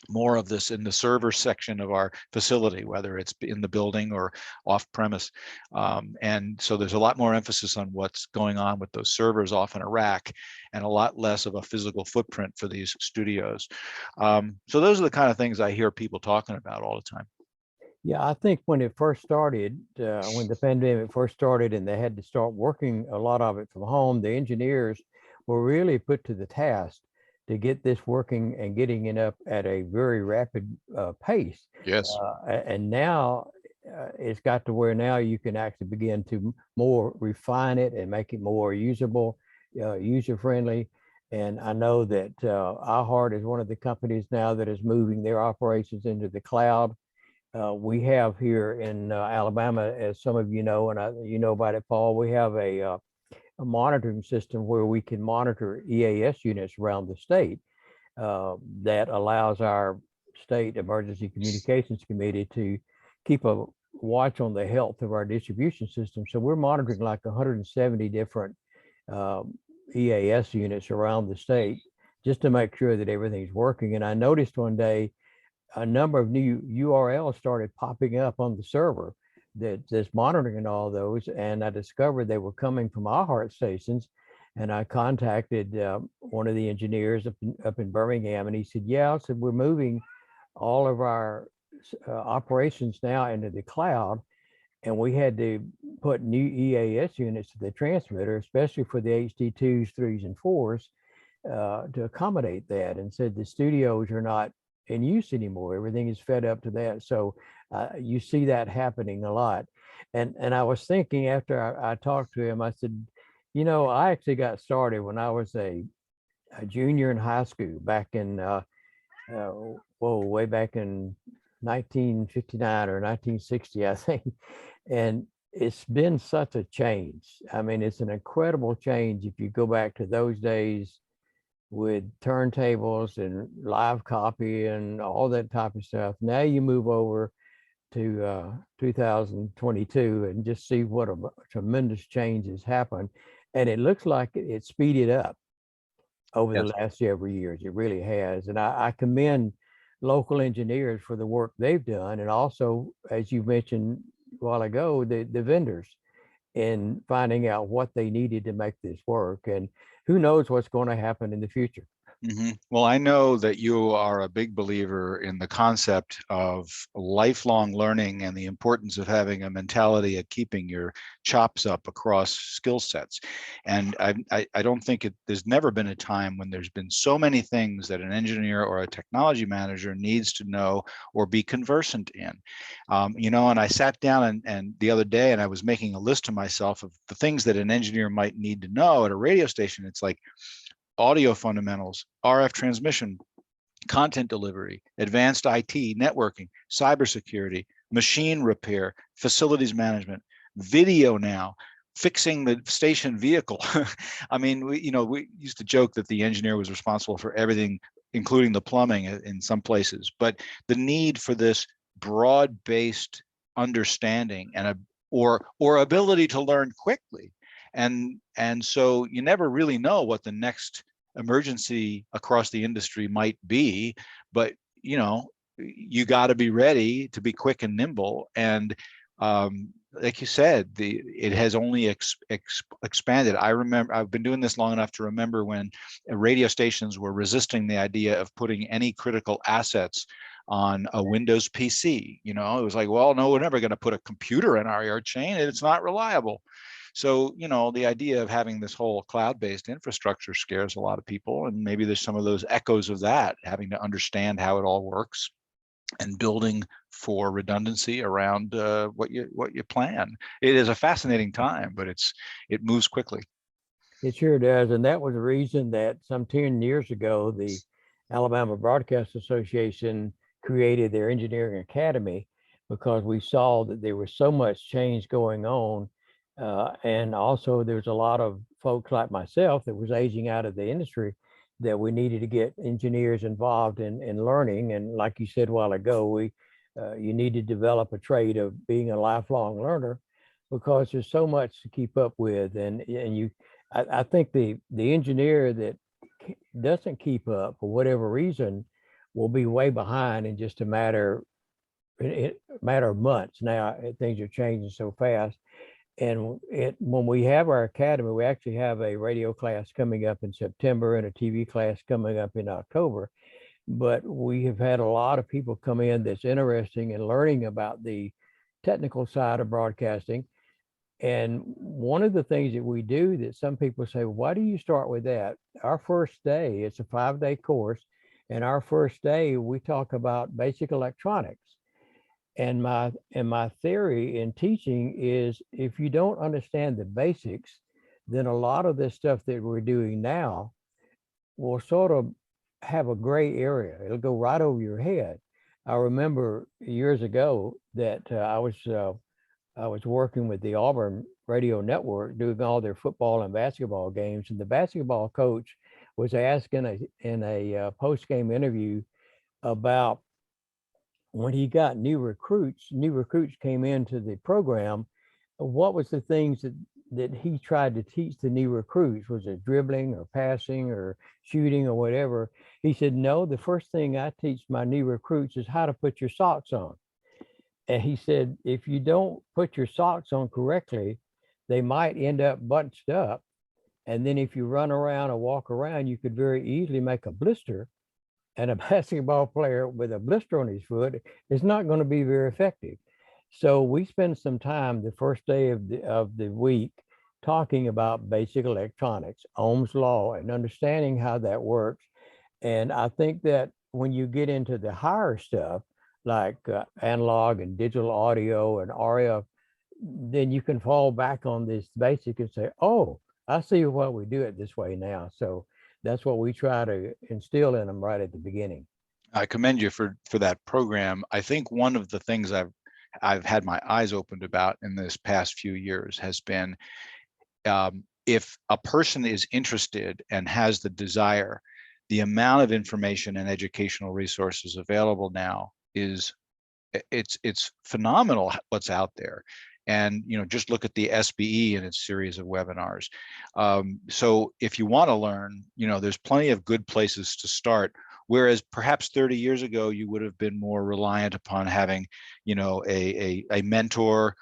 more of this in the server section of our facility, whether it's in the building or off premise. And so there's a lot more emphasis on what's going on with those servers off in a rack and a lot less of a physical footprint for these studios. So those are the kind of things I hear people talking about all the time. Yeah, I think when it first started, when the pandemic first started and they had to start working a lot of it from home, the engineers were really put to the task to get this working and getting it up at a very rapid pace. Yes. And now it's got to where now you can actually begin to more refine it and make it more usable, user-friendly. And I know that iHeart is one of the companies now that is moving their operations into the cloud. We have here in Alabama, as some of you know, and you know about it, Paul, we have a monitoring system where we can monitor EAS units around the state that allows our state emergency communications committee to keep a watch on the health of our distribution system. So we're monitoring like 170 different EAS units around the state just to make sure that everything's working. And I noticed one day a number of new URLs started popping up on the server that's monitoring all those, and I discovered they were coming from iHeart stations. And I contacted one of the engineers up in Birmingham, and he said, "Yeah," I said, "we're moving all of our operations now into the cloud, and we had to put new EAS units to the transmitter, especially for the HD2s, 3s, and 4s, to accommodate that." And said the studios are not in use anymore. Everything is fed up to that. So you see that happening a lot. And I was thinking after I talked to him, I said, you know, I actually got started when I was a junior in high school back in, way back in 1959 or 1960, I think. And it's been such a change. I mean, it's an incredible change if you go back to those days with turntables and live copy and all that type of stuff. Now you move over to 2022 and just see what a tremendous change has happened. And it looks like it speeded up over the Yes. last several years. It really has. And I commend local engineers for the work they've done. And also, as you mentioned a while ago, the vendors in finding out what they needed to make this work. And who knows what's going to happen in the future. Well, I know that you are a big believer in the concept of lifelong learning and the importance of having a mentality of keeping your chops up across skill sets. And I don't think there's never been a time when there's been so many things that an engineer or a technology manager needs to know or be conversant in. And I sat down and the other day and I was making a list to myself of the things that an engineer might need to know at a radio station. It's like audio fundamentals, RF transmission, content delivery, advanced IT, networking, cybersecurity, machine repair, facilities management, video now, fixing the station vehicle. I mean, we used to joke that the engineer was responsible for everything, including the plumbing in some places, but the need for this broad-based understanding and or ability to learn quickly. And so you never really know what the next emergency across the industry might be, but you got to be ready to be quick and nimble. And like you said, it has only expanded. I remember I've been doing this long enough to remember when radio stations were resisting the idea of putting any critical assets on a Windows PC. It was like, well, no, we're never going to put a computer in our air chain. It's not reliable. So, the idea of having this whole cloud-based infrastructure scares a lot of people. And maybe there's some of those echoes of that, having to understand how it all works and building for redundancy around what you plan. It is a fascinating time, but it moves quickly. It sure does. And that was the reason that some 10 years ago, the Alabama Broadcast Association created their engineering academy, because we saw that there was so much change going on. And also there's a lot of folks like myself that was aging out of the industry, that we needed to get engineers involved in learning. And like you said a while ago, you need to develop a trait of being a lifelong learner, because there's so much to keep up with. And I think the engineer that doesn't keep up for whatever reason will be way behind in just a matter of months. Now things are changing so fast. And when we have our academy, we actually have a radio class coming up in September and a TV class coming up in October. But we have had a lot of people come in that's interested in learning about the technical side of broadcasting. And one of the things that we do that some people say, well, why do you start with that? Our first day, it's a 5-day course. And our first day, we talk about basic electronics. And my theory in teaching is, if you don't understand the basics, then a lot of this stuff that we're doing now will sort of have a gray area. It'll go right over your head. I remember years ago that I was working with the Auburn radio network doing all their football and basketball games, and the basketball coach was asking in a post-game interview about when he got new recruits came into the program, what was the things that he tried to teach the new recruits? Was it dribbling or passing or shooting or whatever? He said, no, the first thing I teach my new recruits is how to put your socks on. And he said, if you don't put your socks on correctly, they might end up bunched up. And then if you run around or walk around, you could very easily make a blister. And a basketball player with a blister on his foot is not going to be very effective. So we spend some time the first day of the week talking about basic electronics, Ohm's law, and understanding how that works. And I think that when you get into the higher stuff, like analog and digital audio and RF, then you can fall back on this basic and say, oh, I see why we do it this way now. So that's what we try to instill in them right at the beginning. I commend you for that program. I think one of the things I've had my eyes opened about in this past few years has been, if a person is interested and has the desire the amount of information and educational resources available now is it's phenomenal what's out there. And just look at the SBE and its series of webinars. So if you want to learn, there's plenty of good places to start. Whereas perhaps 30 years ago, you would have been more reliant upon having, a mentor,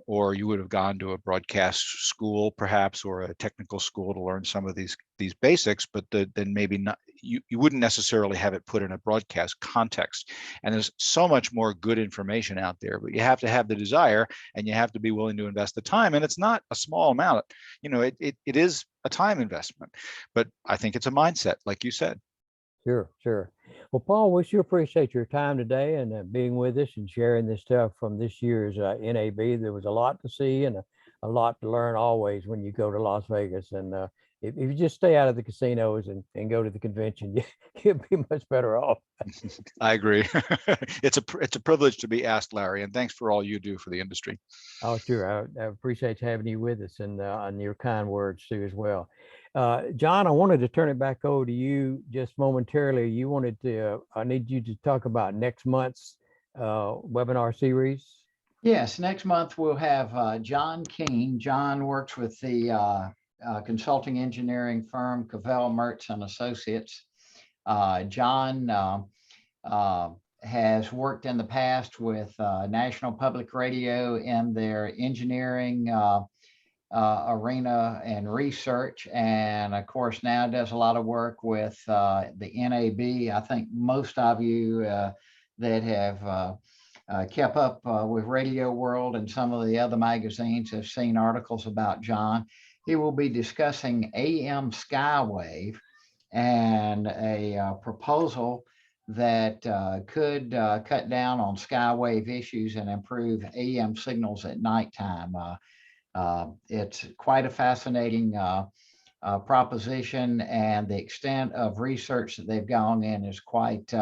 or you would have gone to a broadcast school, perhaps, or a technical school to learn some of these basics. But then maybe not. You wouldn't necessarily have it put in a broadcast context. And there's so much more good information out there, but you have to have the desire, and you have to be willing to invest the time. And it's not a small amount. It is a time investment, but I think it's a mindset, like you said. Sure, sure. Well, Paul, we sure appreciate your time today and being with us and sharing this stuff from this year's NAB. There was a lot to see and a lot to learn always when you go to Las Vegas. And if you just stay out of the casinos and go to the convention, you'll be much better off. I agree. It's a privilege to be asked, Larry, and thanks for all you do for the industry. Oh, sure. I appreciate having you with us and your kind words too as well. John, I wanted to turn it back over to you just momentarily. You wanted to, I need you to talk about next month's webinar series. Yes, next month we'll have John King. John works with the consulting engineering firm Cavell Mertz and Associates. John has worked in the past with National Public Radio in their engineering arena and research, and of course now does a lot of work with the NAB. I think most of you that have kept up with Radio World and some of the other magazines have seen articles about John. He will be discussing AM Skywave and a proposal that could cut down on skywave issues and improve AM signals at nighttime. It's quite a fascinating proposition, and the extent of research that they've gone in is quite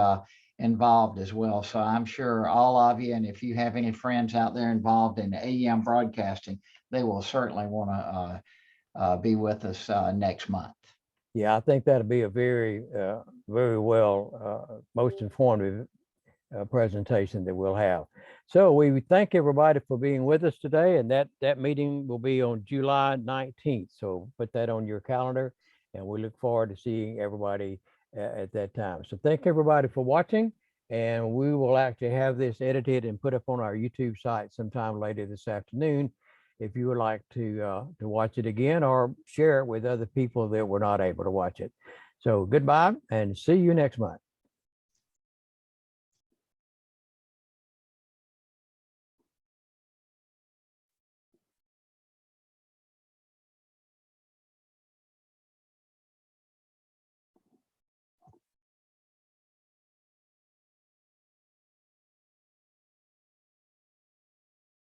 involved as well. So I'm sure all of you, and if you have any friends out there involved in AM broadcasting, they will certainly want to be with us next month. Yeah, I think that'll be a very, very well, most informative presentation that we'll have. So we thank everybody for being with us today, and that meeting will be on July 19th. So put that on your calendar, and we look forward to seeing everybody at that time. So thank everybody for watching, and we will actually have this edited and put up on our YouTube site sometime later this afternoon if you would like to watch it again or share it with other people that were not able to watch it. So goodbye and see you next month.